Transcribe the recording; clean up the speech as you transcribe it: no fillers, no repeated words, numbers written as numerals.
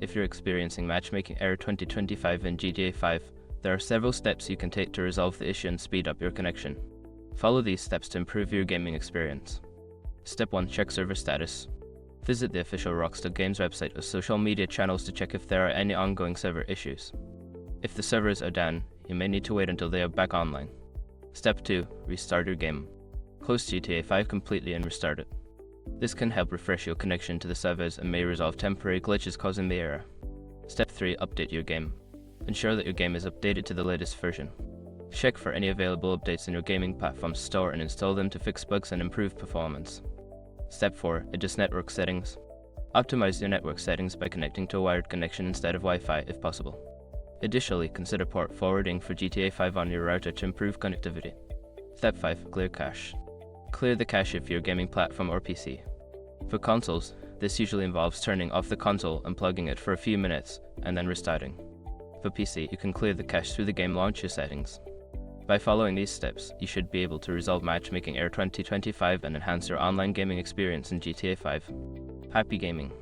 if you're experiencing Matchmaking Error 2025 in GTA 5, there are several steps you can take to resolve the issue and speed up your connection. Follow these steps to improve your gaming experience. Step 1. Check server status. Visit the official Rockstar Games website or social media channels to check if there are any ongoing server issues. If the servers are down, you may need to wait until they are back online. Step 2. Restart your game. Close GTA 5 completely and restart it. This can help refresh your connection to the servers and may resolve temporary glitches causing the error. Step 3. Update your game. Ensure that your game is updated to the latest version. Check for any available updates in your gaming platform's store and install them to fix bugs and improve performance. Step 4. Adjust network settings. Optimize your network settings by connecting to a wired connection instead of Wi-Fi if possible. Additionally, consider port forwarding for GTA 5 on your router to improve connectivity. Step 5. Clear cache. Clear the cache of your gaming platform or PC. For consoles, this usually involves turning off the console and plugging it for a few minutes, and then restarting. For PC, you can clear the cache through the game launcher settings. By following these steps, you should be able to resolve Matchmaking Error 2025 and enhance your online gaming experience in GTA 5. Happy gaming!